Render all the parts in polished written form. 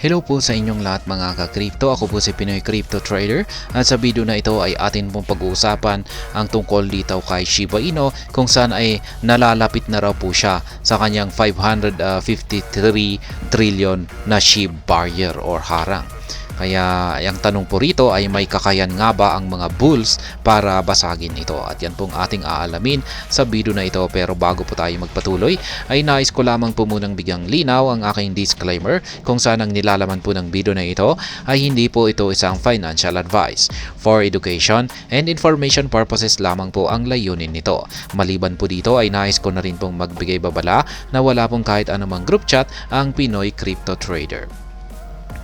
Hello po sa inyong lahat mga ka-crypto. Ako po si Pinoy Crypto Trader at sa video na ito ay atin pong pag-uusapan ang tungkol dito kay Shiba Inu kung saan ay nalalapit na raw po siya sa kanyang 553 trillion na SHIB barrier or harang. Kaya ang tanong po rito ay may kakayan nga ba ang mga bulls para basagin ito? At yan pong ating aalamin sa video na ito. Pero bago po tayo magpatuloy ay nais ko lamang po munang bigyang linaw ang aking disclaimer kung saan ang nilalaman po ng video na ito ay hindi po ito isang financial advice. For education and information purposes lamang po ang layunin nito. Maliban po dito ay nais ko na rin pong magbigay babala na wala pong kahit anumang group chat ang Pinoy Crypto Trader.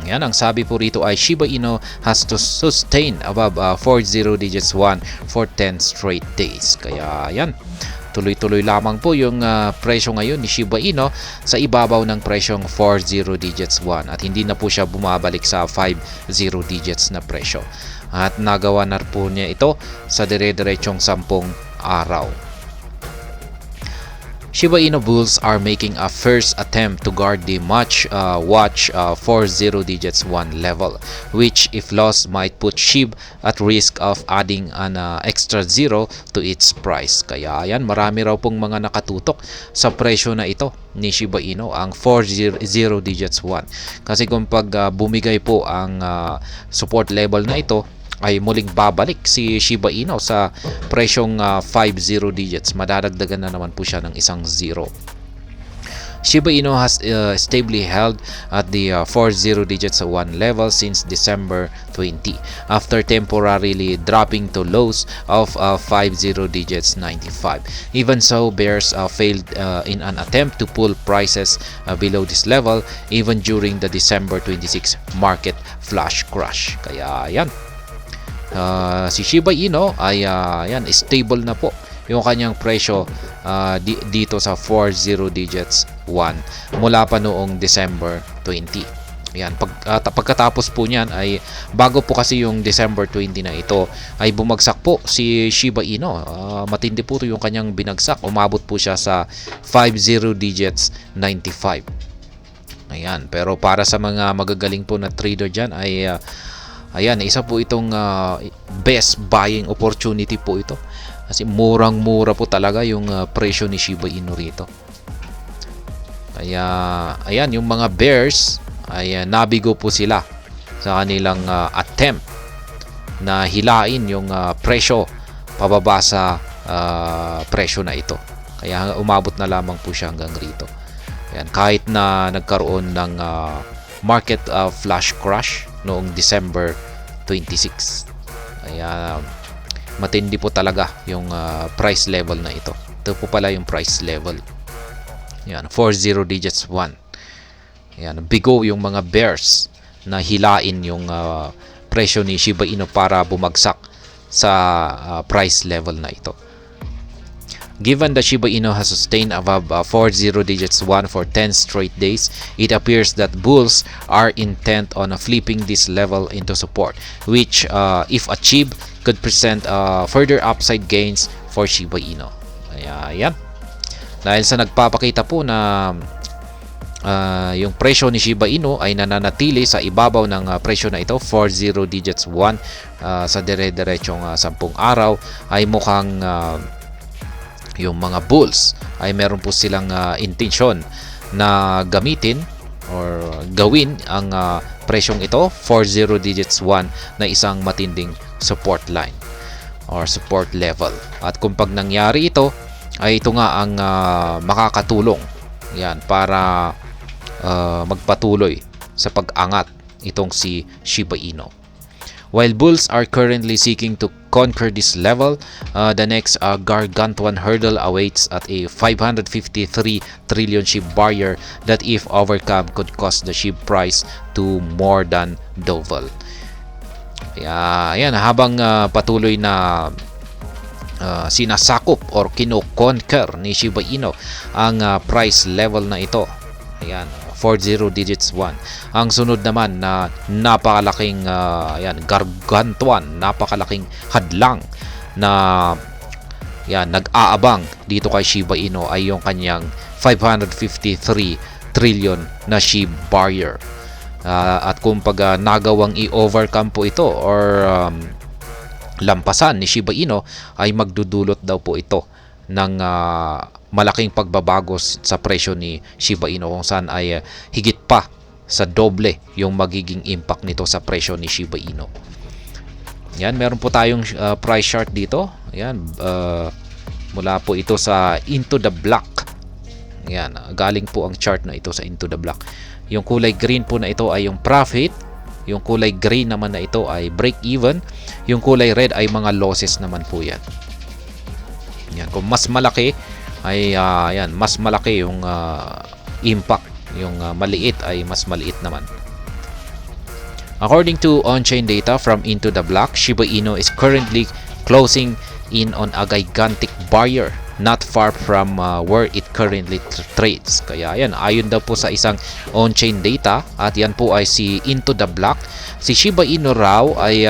Yan, ang sabi po rito ay Shiba Inu has to sustain above 40 digits 1 for 10 straight days. Kaya yan, tuloy-tuloy lamang po yung presyo ngayon ni Shiba Inu sa ibabaw ng presyong 40 digits 1 at hindi na po siya bumabalik sa 50 digits na presyo. At nagawa na po niya ito sa dire-diretsong 10 araw. Shiba Inu bulls are making a first attempt to guard the much watch 40 digits 1 level, which if lost might put SHIB at risk of adding an extra zero to its price. Kaya yan, marami raw pong mga nakatutok sa presyo na ito ni Shiba Inu, ang 40 digits 1. Kasi kung pag bumigay po ang support level na ito, ay muling babalik si Shiba Inu sa presyong 50 digits. Madadagdagan na naman po siya ng isang zero. Shiba Inu has stably held at the 40 digits 1 level since December 20 after temporarily dropping to lows of 50 digits 95. Even so, bears failed in an attempt to pull prices below this level even during the December 26 market flash crash. Kaya yan, si Shiba Inu ay yan, stable na po yung kanyang presyo dito sa 40 digits 1 mula pa noong December 20. Yan, pagkatapos po niyan ay bago po kasi yung December 20 na ito ay bumagsak po si Shiba Inu. Matindi po yung kanyang binagsak. Umabot po siya sa 50 digits 95. Ayan, pero para sa mga magagaling po na trader dyan ay ayan, isa po itong best buying opportunity po ito. Kasi murang-mura po talaga yung presyo ni Shiba Inu rito. Kaya, ayan, yung mga bears ay nabigo po sila sa kanilang attempt na hilain yung presyo pababa sa presyo na ito. Kaya umabot na lamang po siya hanggang rito. Ayan, kahit na nagkaroon ng market flash crash noong December 26. Kaya matindi po talaga yung price level na ito. Ito po pala yung price level. Yan, 40 digits 1. Yan, bigo yung mga bears na hilain yung presyo ni Shiba Inu para bumagsak sa price level na ito. Given that Shiba Inu has sustained above 40 digits 1 for 10 straight days, it appears that bulls are intent on flipping this level into support, which if achieved could present further upside gains for Shiba Inu. Kaya yan, dahil sa nagpapakita po na yung presyo ni Shiba Inu ay nananatili sa ibabaw ng presyo na ito, 40 digits 1 sa dire-diretsong 10 araw, ay mukhang yung mga bulls ay meron po silang intensyon na gamitin or gawin ang presyong ito, 40 digits 1, na isang matinding support line or support level. At kung pag nangyari ito, ay ito nga ang makakatulong yan para magpatuloy sa pag-angat itong si Shiba Inu. While bulls are currently seeking to conquer this level, the next gargantuan hurdle awaits at a 553 trillion SHIB barrier that if overcome could cause the SHIB price to more than double. Kaya ayan, habang patuloy na sinasakop or kino-conquer ni Shiba Inu ang price level na ito, ayan, 40 digits 1. Ang sunod naman na napakalaking ayan, gargantuan, napakalaking hadlang na yan, nag-aabang dito kay Shiba Inu ay yung kanyang 553 trillion na SHIB barrier. At kung pag nagawang i-overcome po ito or lampasan ni Shiba Inu, ay magdudulot daw po ito ng malaking pagbabago sa presyo ni Shiba Inu, kung saan ay higit pa sa doble yung magiging impact nito sa presyo ni Shiba Inu. Yan, meron po tayong price chart dito. Yan, mula po ito sa Into the Black. Yan, galing po ang chart na ito sa Into the Black. Yung kulay green po na ito ay yung profit. Yung kulay green naman na ito ay break even. Yung kulay red ay mga losses naman po yan. Yan, kung mas malaki ay yan, mas malaki yung impact. Yung maliit ay mas maliit naman. According to on-chain data from Into the Black, Shiba Inu is currently closing in on a gigantic barrier not far from where it currently trades. Kaya yan, ayon daw po sa isang on-chain data, at yan po ay si Into the Black, si Shiba Inu raw ay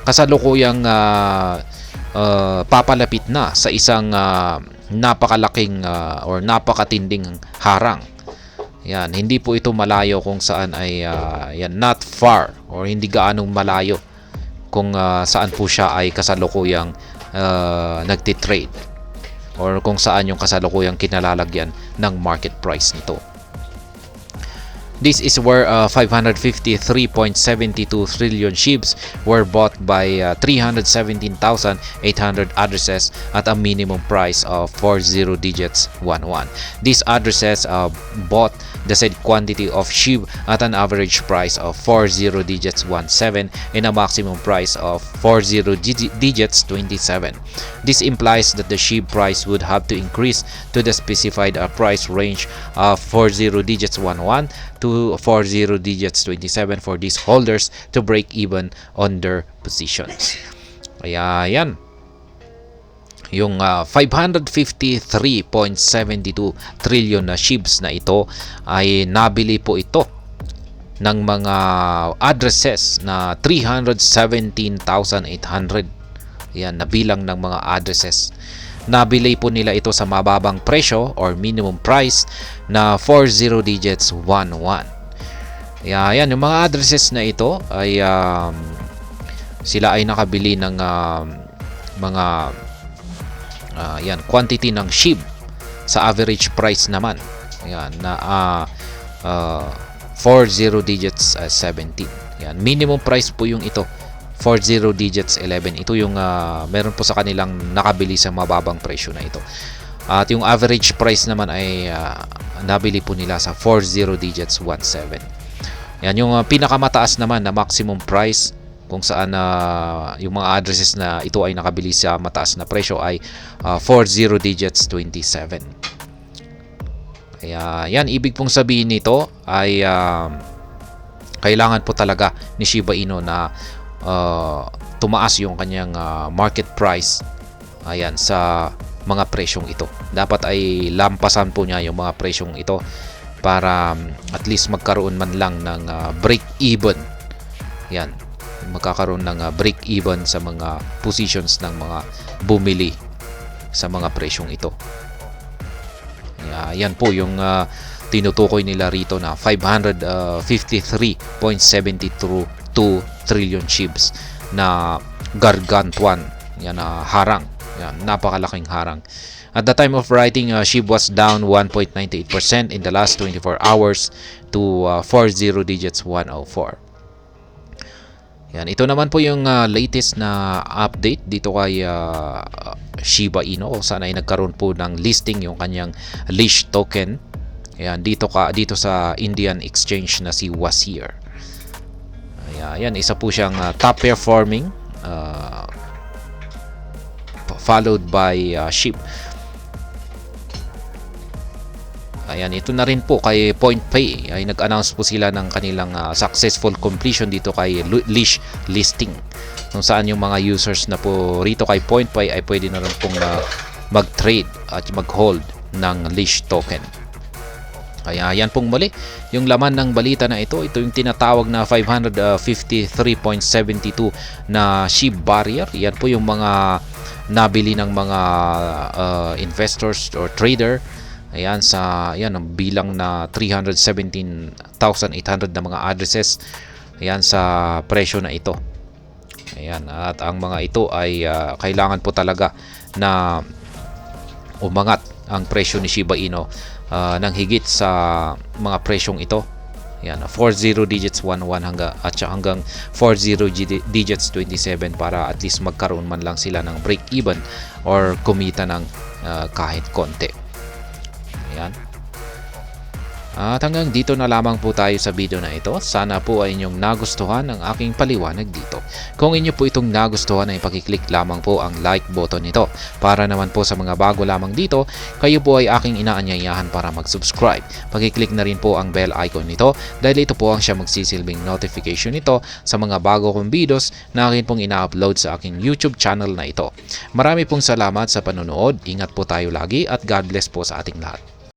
kasalukuyang papalapit na sa isang napakalaking or napakatinding harang. Yan, hindi po ito malayo kung saan ay yan, not far or hindi gaanong malayo kung saan po siya ay kasalukuyang nagtitrade or kung saan yung kasalukuyang kinalalagyan ng market price nito. This is where 553.72 trillion SHIBs were bought by 317,800 addresses at a minimum price of 40 digits 11. These addresses bought the said quantity of SHIB at an average price of 40 digits 17 and a maximum price of 40 digits 27. This implies that the SHIB price would have to increase to the specified price range of 40 digits 11 to 40 digits 27 for these holders to break even on their positions. Kaya yan, yung 553.72 trillion na SHIBs na ito ay nabili po ito ng mga addresses na 317,800. Yan, nabilang ng mga addresses. Nabili po nila ito sa mababang presyo or minimum price na 40 digits 11. Yan, yung mga addresses na ito ay sila ay nakabili ng mga yan, quantity ng SHIB sa average price naman. Yan, na 40 digits 17. Yan, minimum price po yung ito, 40 digits 11. Ito yung meron po sa kanilang nakabili sa mababang presyo na ito. At yung average price naman ay nabili po nila sa 40 digits 17. Yan, yung pinakamataas naman na maximum price kung saan yung mga addresses na ito ay nakabili sa mataas na presyo ay 40 digits 27. Kaya yan, ibig pong sabihin nito ay kailangan po talaga ni Shiba Inu na tumaas yung kanyang market price ayan sa mga presyong ito. Dapat ay lampasan po niya yung mga presyong ito para at least magkaroon man lang ng break even. Yan, magkakaroon ng break even sa mga positions ng mga bumili sa mga presyong ito. Yan po yung tinutukoy nila rito na 553.72 trillion SHIBs na gargantuan. Yan, harang. Yan, napakalaking harang. At the time of writing, SHIB was down 1.98% in the last 24 hours to 40 digits 104. Yan, ito naman po yung latest na update dito kay Shiba Inu, kung saan ay nagkaroon po ng listing yung kanyang leash token. Yan, dito sa Indian exchange na si Wasir. Ayan, isa po siyang top performing followed by SHIB. Ayan, ito na rin po kay PointPay ay nag-announce po sila ng kanilang successful completion dito kay leash listing, kung saan yung mga users na po rito kay PointPay ay pwede na rin pong mag-trade at mag-hold ng leash token. Kaya yan pong muli yung laman ng balita na ito. Ito yung tinatawag na 553.72 na SHIB barrier. Yan po yung mga nabili ng mga investors or trader Ayan, sa yan ang bilang na 317,800 na mga addresses. Ayan, sa presyo na ito. Ayan, at ang mga ito ay kailangan po talaga na umangat ang presyo ni Shiba Inu ng higit sa mga presyong ito. Ayan, 40 digits 11 hanggang 40 digits 27 para at least magkaroon man lang sila ng break even or kumita ng kahit konti. Ayan. At hanggang dito na lamang po tayo sa video na ito. Sana po ay inyong nagustuhan ang aking paliwanag dito. Kung inyo po itong nagustuhan ay pakiclick lamang po ang like button nito. Para naman po sa mga bago lamang dito, kayo po ay aking inaanyayahan para mag-subscribe. Pakiclick na rin po ang bell icon nito dahil ito po ang siya magsisilbing notification nito sa mga bago kong videos na akin pong ina-upload sa aking YouTube channel na ito. Marami pong salamat sa panonood. Ingat po tayo lagi at God bless po sa ating lahat.